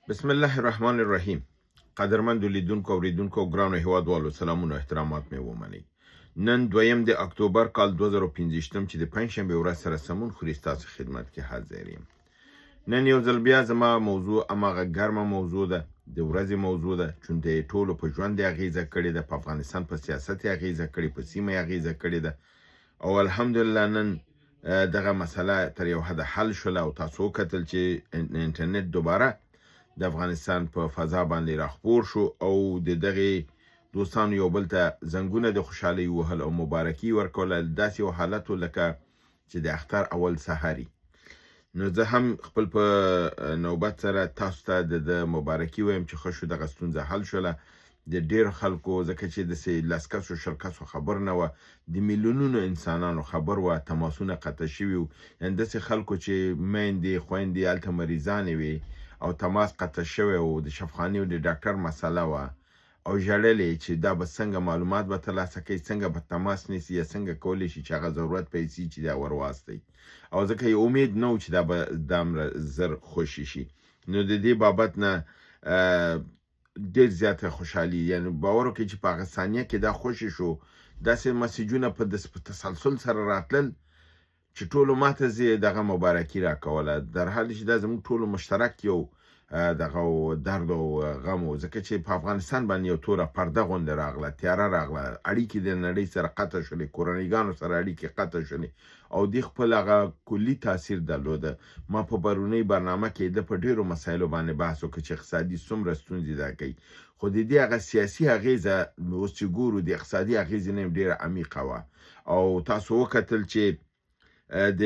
بسم الله الرحمن الرحیم. قدرمن لیدونکو اوریدونکو ګرانو هیوادوالو سلامونه او احترامات مې ومنئ. نن 2 د اکتوبر کال 2015 چې د پنځشنبه ورځ سره سمون خوري ستاسو خدمت کې حاضر یم. نن یو ځل بیا زما موضوع اماغه ګرمه موضوع ده، د ورځې موضوع ده چې د ټولو په ژوند اغیزه کړې ده، په افغانستان په سیاست اغیزه کړې، په سیمه اغیزه کړې ده او الحمدلله نن دغه مسله تر یو حد حل شوله او تاسو کتل چې انټرنیټ دوباره د افغانستان په فضا باندې راخپور شو او د دغه دوستانو یو بل ته زنګونه د خوشحالي وهل او مبارکي ورکول داسې یو حالت لکه چې د اختر اول سحري. نو زه هم خپل په نوبت سره تاسو ته د مبارکي وایم چې ښه شو دغه ستونزه حل شوله. د ډېر خلکو ځکه چې داسې لس کسو شل کسو خبر نه وه، د میلیونونو انسانانو خبر وه، تماسونه قطع شوي وو، یعنې داسې خلکو چې میندې خویندې هلته مریضانې وې او تماس قطع شوی و، د شفاخانې او د ډاکټر مسله وه او ژړلې چې دا به څنګه معلومات به ترلاسه کوي، څنګه به تماس نیسي یا څنګه کولی شي چې هغه ضرورت پیسې چې دا ورواستوي او ځکه یې امید نه و چې دا به دومره زر خوشي شي. نو د دې بابت نه ډېر زیاته خوشحالي، یعنې باور وکړئ چې په هغه ثانیه کې دا خوشي شو، داسې مسیجونه په تسلسل سره راتلل چې ټولو ماته زه دغه مبارکي راکوله، در حال چې دا زموږ ټولو مشترک یو دغه درد او غم و، ځکه چې په افغانستان باندې یو توره پرده غوندې راغله، تیاره راغله، اړیکې د نړۍ سره قطع شولې، کورنیګانو سره اړیکې قطع شولې او دې خپل هغه کلي تاثیر درلوده. ما په پرونۍ برنامه کې د په ډېرو مسایلو باندې بحث وکړ چې اقتصادي څومره ستونزې دا کوي، خو د دې هغه سیاسي اغیزه اوس چې ګورو د اقتصادي اغیزې نه ډېره عمیقه وه او تاسو وکتل چې د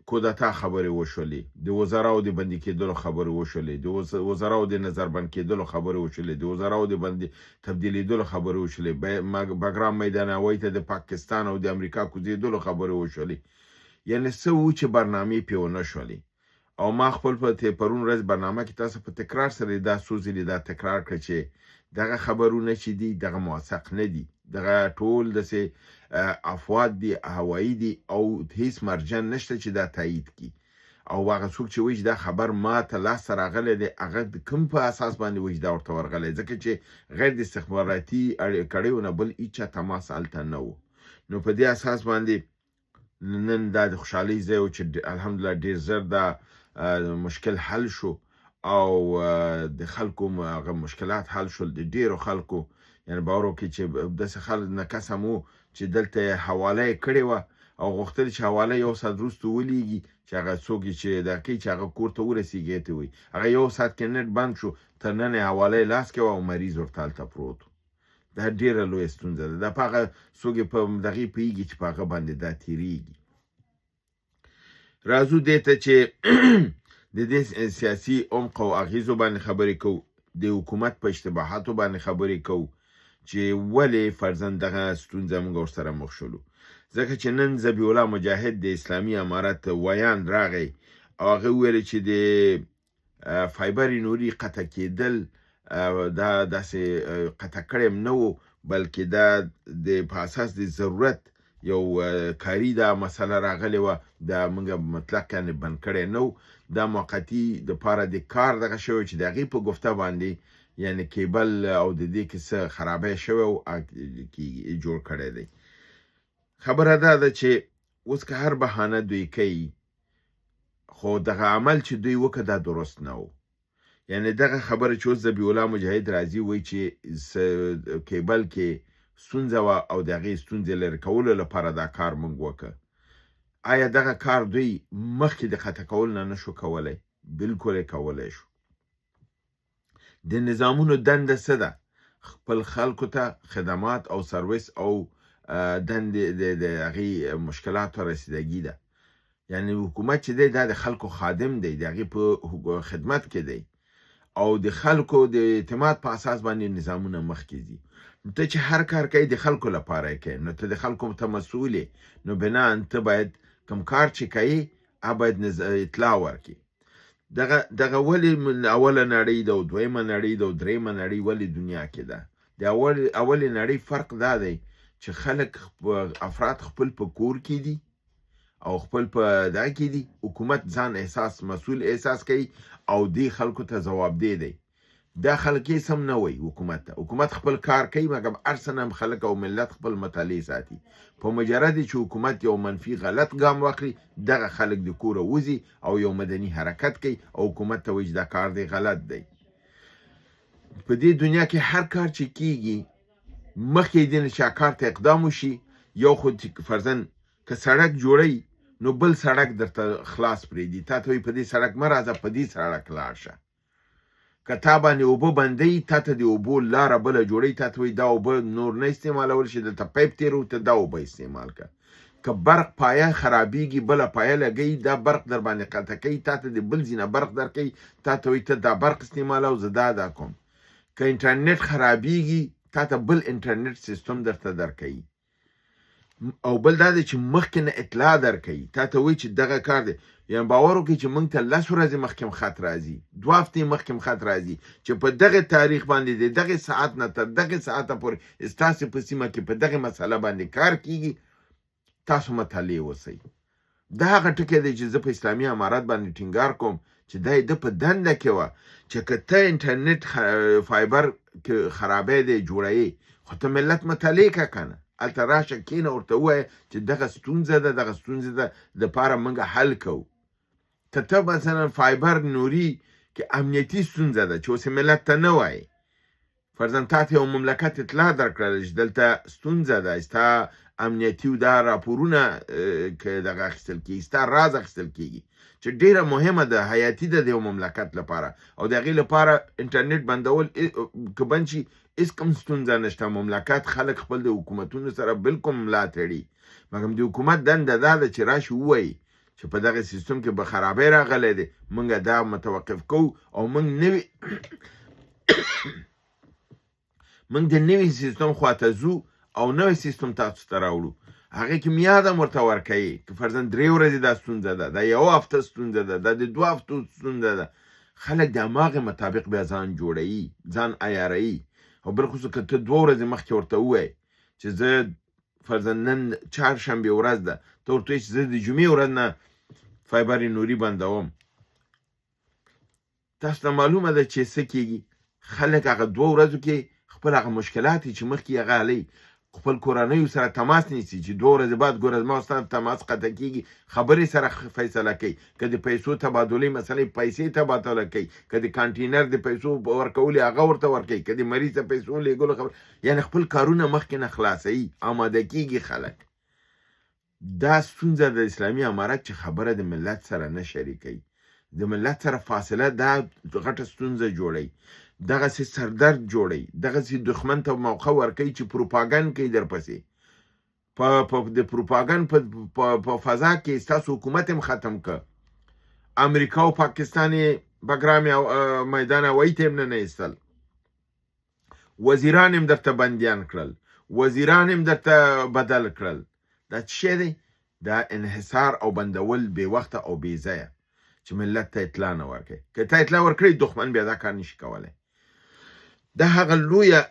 کودتا خبرې وشولې، د وزراو د بندي کېدلو خبرې وشولې، د وزراو د نظربند کېدلو خبرې وشولې، د وزراو د بندي تبدیلیدلو خبرې وشولې، بګرام میدانوي ته د پاکستان او د امریکا کوزیدلو خبرې وشولې. یعنې څه و چې برنامې پې ونه شولې او ما خپل په پرون ورځ برنامه کې تاسو په تکرار سره دا څو ځلې دا تکرار کړ چې دغه خبرونه چې دي دغه موثق نه دي، دغه ټول داسې افواد دي، هوایي دي او هیڅ مرجع نشته چې دا تایید کړي او هغه څوک چې وایي چې دا خبر ما ته لاسته راغلی دی هغه د کوم په اساس باندې وایي چې دا ورته ورغلی، ځکه چې غیر د استخباراتي کړیو نه بل هېچا تماس هلته نه و. نو په دې اساس باندې نن دا د خوشحالۍ ځای و چې الحمدلله ډېر ژر دا مشکل حل شو او د خلکو هغه مشکلات حل شول، د ډېرو خلکو، یعنې باور وکړئ چې داسې خلک نه قسم وو چې دلته یې حواله یې کړې وه او غوښتل چې حواله یو ساعت وروسته ولېږي چې هغه څوک چې دا کوي چې هغه کور ته ورسېږي ته وایي هغه یو ساعت کې نت بند شو، تر نن یې حواله یې لاس کې وه او مریض ورته هلته پروت و. دا ډېره لویه ستونزه ده، دا په هغه څوک یې په دغې پوهېږي چې په هغه باندې دا تېرېږي. راځو دې ته چې د دې سیاسي عمق او اغیزو باندې خبرې کوو، د حکومت په اشتباهاتو باندې خبرې کوو چې ولې فرضاً دغه ستونزه موږ ورسره مخ شولو. ځکه چې نن ذبیح الله مجاهد د اسلامي امارت ویاند راغی او هغه وویل چې د فایبر نوري قطع کېدل دا داسې قطع کړی نه و، بلکې دا د په اساس د ضرورت یو کاري دا مسله راغلی وه، دا موږ مطلق یعنې بند کړی نه و، دا موقتي دپاره د کار دغه شوی چې د هغې په ګفته باندې یعنې کیبل او د دې کې څه خرابی شوی و جوړ کړی دی. خبره دا ده چې اوس که هر بهانه دوی کوي خو دغه عمل چې دوی وکړه دا درست نه و. یعنې دغه خبره چې اوس ذبیح الله مجاهد راځي وایي چې کیبل کې ستونزه وه او د هغې ستونزې لرې کولو لپاره دا کار موږ وکړه. آیا دغه کار دوی مخکې د قطع کولو نه نشو کولی؟ بلکل یې کولی شو. د نظامونو دنده څه ده؟ خپل خلکو ته خدمات او سرویس او دندې د هغې مشکلاتو رسیدګي ده. یعنې حکومت چې دی دا د خلکو خادم دی، د هغې په خدمت کې دی او د خلکو د اعتماد په اساس باندې نظامونه مخکې ځي. نو ته چې هر کار کوي د خلکو لپاره یې کوي، نو ته د خلکو ته مسؤول یې، نو بناً ته باید کوم کار چې کوي هغه باید اطلاع ورکړي. دغه ولې اوله نړۍ ده او دویمه نړۍ ده او درېیمه نړۍ ولې دنیا کې ده؟ د اولې نړۍ فرق دا دی چې خلک افراد خپل په کور کې دي او خپل په دغه کې دي، حکومت ځان مسؤول احساس کوي او دې خلکو ته ځوابدeh دی دا خلک یې سم نه وایي حکومت ته. حکومت خپل کار کوي مګر هر څه نه هم خلک او ملت خپل مطالعې ساتي. په مجرد چې حکومت یو منفي غلط ګام واخلي دغه خلک د کوره وځي او یو مدني حرکت کوي او حکومت ته وایي چې دا کار دی غلط دی. په دې دنیا کې هر کار چې کیږي مخکې دې نه چې کار ته اقدام وشي یو خو فرضاً که سړک جوړی نو بل سړک درته خلاص پرېږدي تا ته وایي په دې سړک مه راځه په دې سړک لاړ شه. که تا باندې اوبه بندوي تا ته د اوبو لاره بله جوړوي تا ته وایي دا اوبه نور نه استعمالول شي دلته پیپ تېرو ته دا اوبه استعمال کړه. که برق پایه خرابېږي بله پایه لګوي دا برق در باندې قطع کوي تا ته د بل ځینه برق درکوي تا ته وایي ته دا برق استعمالوه زه دا کوم. که انټرنیټ خرابېږي تا ته بل انټرنیټ سیستم درته درکوي او بل دا دی چې مخکې نه اطلاع درکوي تا ته وایي چې دغه کار دی. یعنې باور وکړئ چې موږ ته 10 ورځې مخکې خط راځي 2 هفتې مخکې خط راځي چې په دغه تاریخ باندې د دغه ساعت نه تر دغه ساعته پورې ستاسې په سیمه کې په دغه مسله باندې کار کیږي تاسو مطالعې وسئ. دا هغه ټکی دی چې زه په اسلامي امارت باندې ټینګار کوم چې دا د په دنده کې وه چې که ته انټرنیټ فایبر خرابی دی جوړوي خو ته ملت مطالعې که که نه هلته راشه کښېنه ورته ووایه چې دغه ستونزه ده دغه ستونزې ده دپاره موږ حل کوو. که ته مثلا فایبر نوري کې امنیتي ستونزه ده چې اوس ملت ته نه وایي فرضاً تا ته یو مملکت اطلاع درکړله چې دلته ستونزه ده ستا امنیتي دا راپورونه که دغه اخیستل کېږي ستا راز اخیستل کېږي چې ډیره مهمه ده حیاتي ده د یو مملکت لپاره او د هغې لپاره انټرنیټ بندول که بند شي هېڅ کوم ستونزه نشته. مملکت خلک خپل د حکومتونو سره بلکل ملا تړي مګر د حکومت دنده دا ده چې راشي ووایي چې په دغه سیستم کې به خرابی راغلی دی موږ دا متوقف کوو او موږ د نوي سیستم خواته ځو او نوی سیستم تاسو ته راوړو. هغې کې میاد هم ورته ورکوي که فرضاً 3 ورځې دا ستونزه ده دا 1 هفته ستونزه ده دا د 2 هفتو ستونزه ده. خلک د هماغې مطابق بیا ځان جوړوي ځان عیاروي او بالخصوص که ته 2 ورځې مخکې ورته ووایې چې زه فرضاً نن چهارشنبې ورځ ده ته ورته وایې چې زه د جمعې ورځ نه فایبر نوري بندوم تاسو ته معلومه ده چې څه کېږي. خلک هغه 2 ورځو کې خپل هغه مشکلات چې مخکې هغه حلوي خپل کورنیو سره تماس نیسي چې 2 ورځې بعد ګوره زما ستا تماس قطع کېږي خبرې سره فیصله کوي که د پیسو تبادلې مسلې پیسې تبادله کوي که د کانټینر د پیسو ورکولې هغه ورته ورکوي که د مریض ته پیسو لېږلو خبر یعنې خپل کارونه مخکې نه خلاصوي آماده کېږي خلک. دا ستونزه د اسلامي امارت چې خبره د ملت سره نه شریکوي د ملت سره فاصله دا غټه ستونزه جوړوي دغسې سردرد جوړوي دغسې دښمن ته موقع ورکوي چې پروپاګند کوي درپسې د پروپاګند په فضا کې ستاسو حکومت هم ختم که امریکا او پاکستان یې بګرام میدان هوایي ته هم نه ایستل وزیران هم درته بندیان کړل وزیران هم درته بدل کړل. دا څه شی دی؟ دا انحصار او بندول بې وخته او بې ځایه چې ملت ته اطلاع نه ورکوي. که ته اطلاع ورکړې دښمن بیا دا کار نشي کولی. دا هغه لویه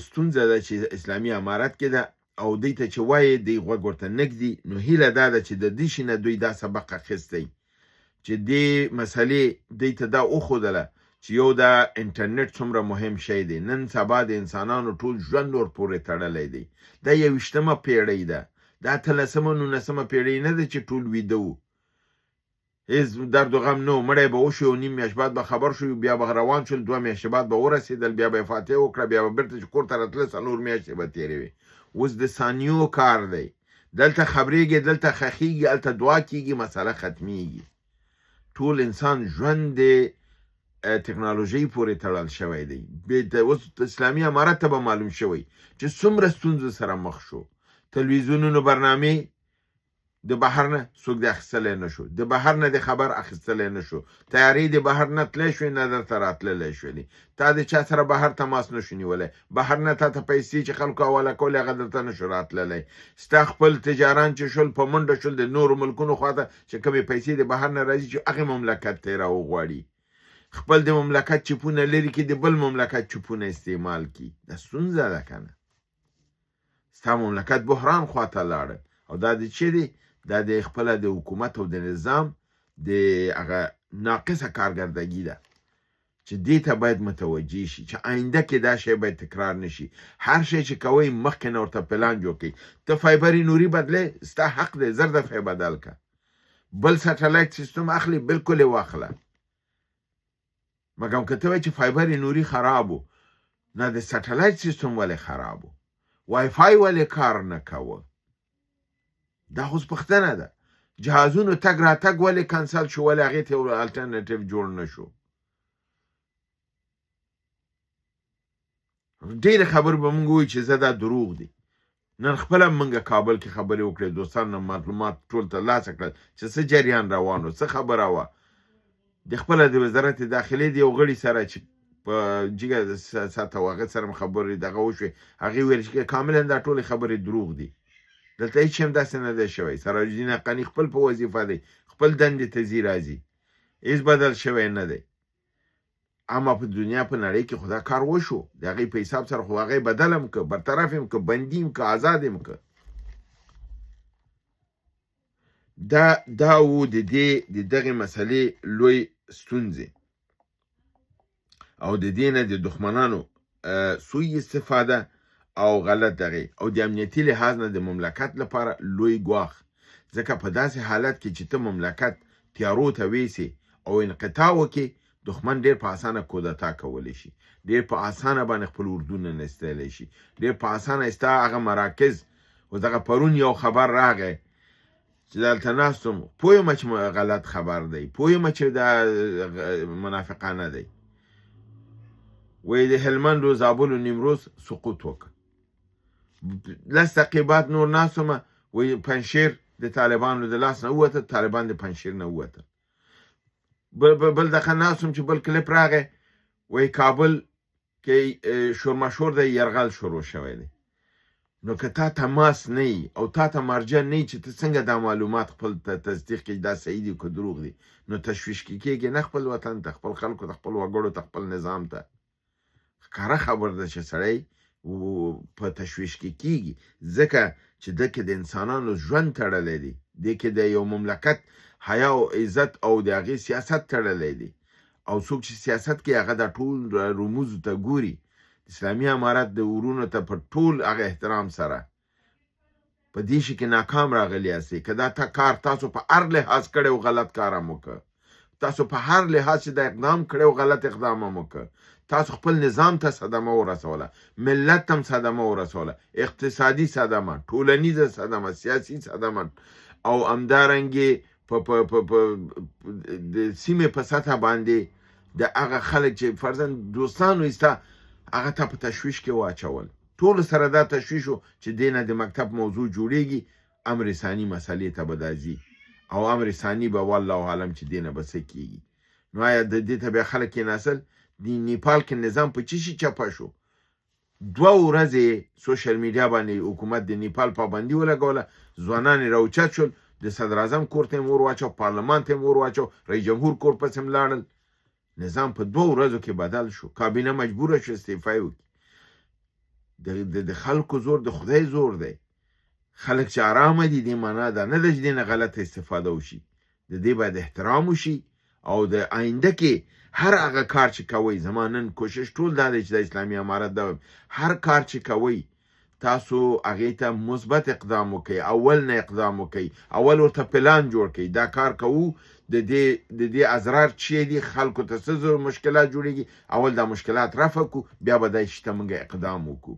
ستونزه ده چې اسلامي امارت کې ده او دوی ته چې وایي دوی غوږ ورته نه ږدي. نو هیله دا ده چې د دې شي نه دوی دا سبق اخیستی چې دې مسلې دوی ته دا وښودله چې یو دا انټرنیټ څومره مهم شی دی. نن سبا د انسانانو ټول ژوند ورپورې تړلی دی. دا 21مه پیړۍ ده دا 13مه 19مه پیړۍ نه ده چې ټول ویده وو هیڅ درد و غم نه و مړی به وشو یو نیم میاشت بعد به خبر شو بیا به روان شول 2 میاشتې بعد به ورسېدل بیا به یې فاتحه وکړه بیا به بېرته چې کور ته راتله 4 میاشتې به تېروي. اوس د ثانیو کار دی دلته خبرېږي دلته خښېږي هلته دعا کېږي مسله ختمیږي. ټول انسان ژوند د ټکنالوژۍ پورې تړل شوی دی. اوس اسلامي امارت ته به معلوم شوی چې څومره ستونزو سره مخ شو. تلویزیونونو برنامې د بهر نه څوک د اخیستلی نه شو د بهر نه د خبر اخیستلی نه شو تیارې د بهر نه تلی شوې نه درته راتللی شولې تا د چا سره بهر تماس نه شو نیولی بهر نه تا ته پیسې چې خلکو حواله کولې هغه درته نه شو راتللی ستا خپل تجاران چې شول په منډه شول د نورو ملکونو خواته چې کومې پیسې د بهر نه راځي چې هغې مملکت ته یې راوغواړي خپل د مملکت چپونه لرې کړي د بل مملکت چپونه استعمال کړي. دا ستونزه ده که نه ستا مملکت بحران خواته لاړه او دا د څه دی دا د خپله د حکومت او د نظام د هغه ناقصه کارکردګي ده چې دې ته باید متوجه شي چې آینده کې دا شی باید تکرار نشي. هر شی چې کوئ مخکې نه ورته پلان جوړ کړئ. ته فایبر نوري بدلې، ستا حق دی، زر دفعې بدل که. بل سټلایټ سیستم اخلي، بالکل یې واخله. مګم که ته وایې چې فایبر نوري خراب و، نه د سټلایټ سیستم ولې خراب و، وای فای ولې کار نه کوه، دا خو پوښتنه ده. جهازونو تګ راتګ ولې کنسل شو، ولې هغې ته یو الټرنیټیو جوړ نه شو. ډېرې خبرې به مونږ ووایو چې زه دا دروغ دي. نن خپله مونږ کابل کې خبرې وکړې، دوستانو معلومات ټول ترلاسه کړل چې څه جریان روان و، څه خبره وه. د خپله د وزارت داخلې د یو غړي سره چې په جګه ساته و، هغه سره م خبرې دغه وشوې. هغې ویل چې کاملا دا ټولې خبرې دروغ دي، دلته هېڅ شی هم داسې نه دی شوی. سراج الدین حقاني خپل په وظیفه دی، خپل دندې ته ځي راځي، هېڅ بدل شوی نه دی. اما په دنیا په نړۍ کې خو دا کار وشو، د هغې په حساب سره خو هغه یې بدل هم که، برطرف هم که، بندي هم که، آزاد هم که. دا و د دغې مسلې لوی ستونزې، او د دې نه د دښمنانو سوء استفاده او غلط دغې، او د امنیتي لحاظ نه د مملکت لپاره لوی ګواښ. ځکه په داسې حالت کې چې ته مملکت تیارو ته ویسې او انقطاع وکړې، دښمن ډېر په اسانه کودتا کولی شي، ډېر په اسانه باندې خپل اردونه نستلی شي، ډېر په اسانه ستا هغه مراکز. و دغه پرون یو خبر راغی چې دلته ناست وم، پوه یم چې غلط خبر دی، پوه یم چې دا منافقانه دی. وایي د هلمند و زابل و نیمروز سقوط وکړ. 10 دقیقې بعد نور ناست ومه، وایي پنجشیر د طالبانو د لاس نه ووته، طالبان د پنجشیر نه ووته. بل دغه ناست وم چې بل کلیپ راغی، وایي کابل کې شورماشور دی، یرغل شروع شوی دی. نو که تا تماس نه وي او تا ته مرجع نه وي چې ته څنګه دا معلومات خپل تصدیق کړي دا صحیح دي که دروغ دي، نو تشویش کېږي نه خپل وطن ته، خپل خلکو ته، خپل وګړو ته، خپل نظام ته. ښکاره خبره ده چې سړی په تشویش کې کېږي، ځکه چې ده کې د انسانانو ژوند تړلی دی، دې کې د یو مملکت حیا او عزت او د هغې سیاست تړلی دی. او څوک چې سیاست کې هغه دا ټول رموزو ته ګوري. اسلامي امارت د ورونو ته په ټول هغه احترام سره په دې شي کې ناکام راغلی یاستئ. که دا کار تاسو په هر لحاظ کړی او غلط کار هم وکړه، تاسو په هر لحاظ چې دا اقدام کړی او غلط اقدام هم وکړه، تاسو خپل نظام ته صدمه ورسوله، ملت ته هم صدمه ورسوله، اقتصادي صدمه، ټولنیزه صدمه، سیاسي صدمه، او همدارنګې د سیمې په سطح باندې د هغه خلک چې فرضاً دوستانو ایسته هغه ته په تشویش کې واچول. ټول سره دا تشویش و چې دې نه د مکتب موضوع جوړېږي، امر ثاني مسلې ته به دا ځي، او امر ثاني به والله عالم چې دې نه به څه کېږي. نو آیا د دې ته بیا خلک کېناستل؟ د نیپال کې نظام په څه شي چپه شو؟ 2 ورځې سوشل میډیا باندې حکومت د نیپال پابندي ولګوله، ځوانان یې راوچت شول، د صدر اعظم کور ته یې مور واچو، پارلمان ته یې مور واچو، رئیس جمهور کور پسې هم لاړل. نظام په 2 ورځو کې بدل شو، کابینه مجبوره شو استعفا یې وکړي. د خلکو زور د خدای زور دی. خلک چې ارامه دي، دې معنا دا نه ده چې دې نه غلطه استفاده وشي. د دې باید احترام وشي، او د آینده کې هر هغه کار چې کوئ، زما نن کوشش ټول دا دی چې د اسلامي امارت دا هر کار چې کوئ تاسو هغې ته مثبت اقدام وکئ، اول نه اقدام وکئ، اول ورته پلان جوړ کئ. دا کار کوو، د دې اضرار چې دي، خلکو ته څه مشکلات جوړېږي، اول دا مشکلات رفع کړو، بیا به دا شي ته موږ اقدام وکړو.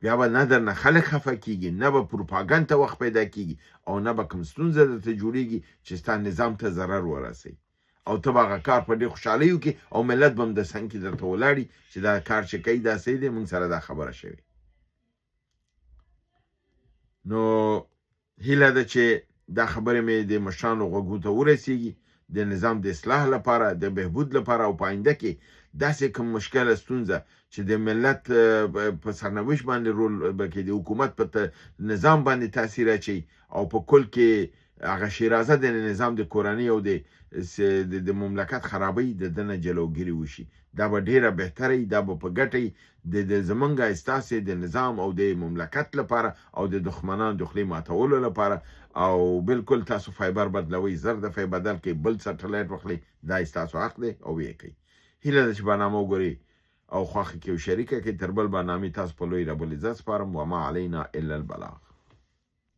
بیا به نه درنه خلک خفه کېږي، نه به پروپاګند ته وخت پیدا کېږي، او نه به کوم ستونزه درته جوړېږي چې ستا نظام ته ضرر ورسوي، او ته به هغه کار په ډېر خوشحالۍ وکړې، او ملت به هم د څنګ کې درته ولاړي چې دا کار چې کوي دا صحیح دی، موږ سره دا خبره شوې. نو هیله ده چې دا خبرې مې د مشرانو غوږو ته ورسېږي، د نظام د اصلاح لپاره، د بهبود لپاره، او په آینده کې داسې کوم مشکله ستونزه چې د ملت په سرنوشت باندې رول بکې، د حکومت په نظام باندې تاثیر اچوي، او په کل کې هغه شیرازه د نظام د کورنۍ او د مملکت خرابۍ د ده نه جلوګیري وشي. دا به ډېره بهتره وي، دا به په ګټه د زمونږ ستاسې د نظام او د مملکت لپاره، او د دښمنانو د خولې ماتولو لپاره. او بالکل تاسو فایبر بدلوئ، زر دفعې بدل کړئ، بل سټلایټ واخلئ، دا ستاسو حق دی، او ویې کوئ. هیله ده چې برنامه وګورئ او خوښه کې او شریکه کې. تر بل برنامې تاسو په لوی رب العزت سپارم. وما علینا الا البلاغ.